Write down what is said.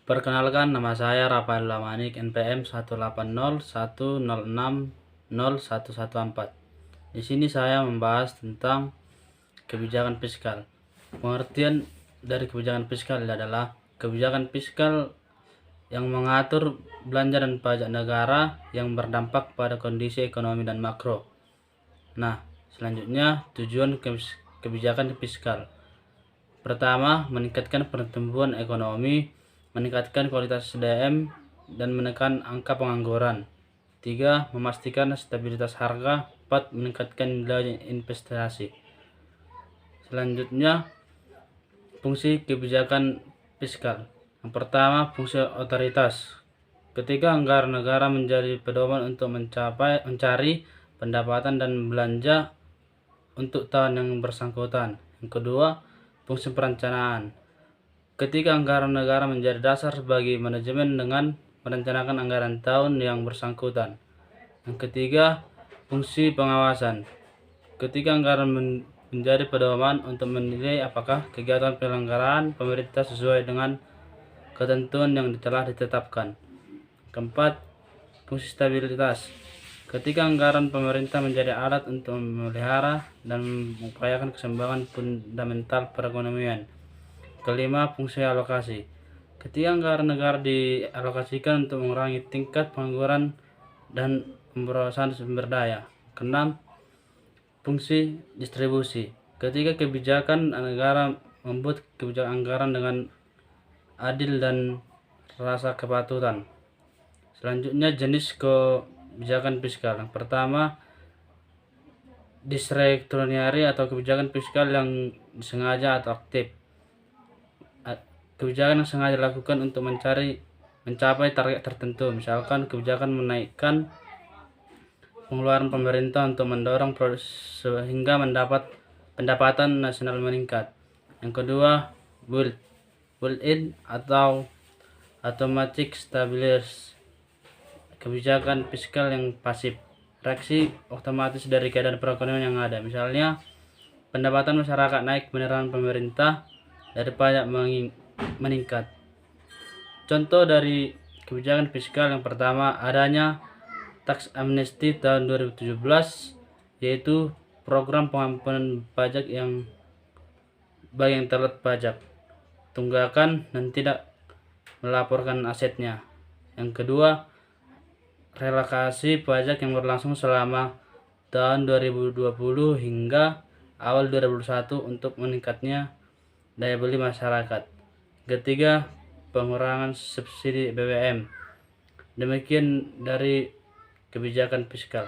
Perkenalkan, nama saya Rafael Lamanik, NPM 18010600114. Di sini saya membahas tentang kebijakan fiskal. Pengertian dari kebijakan fiskal adalah kebijakan fiskal yang mengatur belanja dan pajak negara yang berdampak pada kondisi ekonomi dan makro. Nah, selanjutnya tujuan kebijakan fiskal. Pertama, meningkatkan pertumbuhan ekonomi, meningkatkan kualitas SDM, dan menekan angka pengangguran. 3. Memastikan stabilitas harga. 4. Meningkatkan nilai investasi. Selanjutnya, fungsi kebijakan fiskal. Yang pertama, fungsi otoritas. Ketika anggaran negara menjadi pedoman untuk mencari pendapatan dan belanja untuk tahun yang bersangkutan. Yang kedua, fungsi perencanaan. Ketika anggaran negara menjadi dasar bagi manajemen dengan merencanakan anggaran tahun yang bersangkutan. Yang ketiga, fungsi pengawasan. Ketika anggaran menjadi pedoman untuk menilai apakah kegiatan penyelenggaraan pemerintah sesuai dengan ketentuan yang telah ditetapkan. Keempat, fungsi stabilitas. Ketika anggaran pemerintah menjadi alat untuk memelihara dan mengupayakan keseimbangan fundamental perekonomian. Kelima, fungsi alokasi. Ketika anggaran negara dialokasikan untuk mengurangi tingkat pengangguran dan pemborosan sumber daya. Keenam, fungsi distribusi. Ketika kebijakan negara membuat kebijakan anggaran dengan adil dan rasa kepatutan. Selanjutnya, jenis kebijakan fiskal. Yang pertama, diskresional atau kebijakan fiskal yang disengaja atau aktif. Kebijakan yang sengaja dilakukan untuk mencapai target tertentu, misalkan kebijakan menaikkan pengeluaran pemerintah untuk mendorong produksi sehingga pendapatan nasional meningkat. Yang kedua, built-in atau automatic stabilizers, kebijakan fiskal yang pasif, reaksi otomatis dari keadaan perekonomian yang ada. Misalnya, pendapatan masyarakat naik beneran pemerintah dari pajak meningkat. Contoh dari kebijakan fiskal yang pertama, adanya tax amnesty tahun 2017, yaitu program pengampunan pajak yang bagi yang telat pajak, tunggakan dan tidak melaporkan asetnya. Yang kedua, relokasi pajak yang berlangsung selama tahun 2020 hingga awal 2021 untuk meningkatnya daya beli masyarakat. Ketiga, pengurangan subsidi BBM. Demikian dari kebijakan fiskal.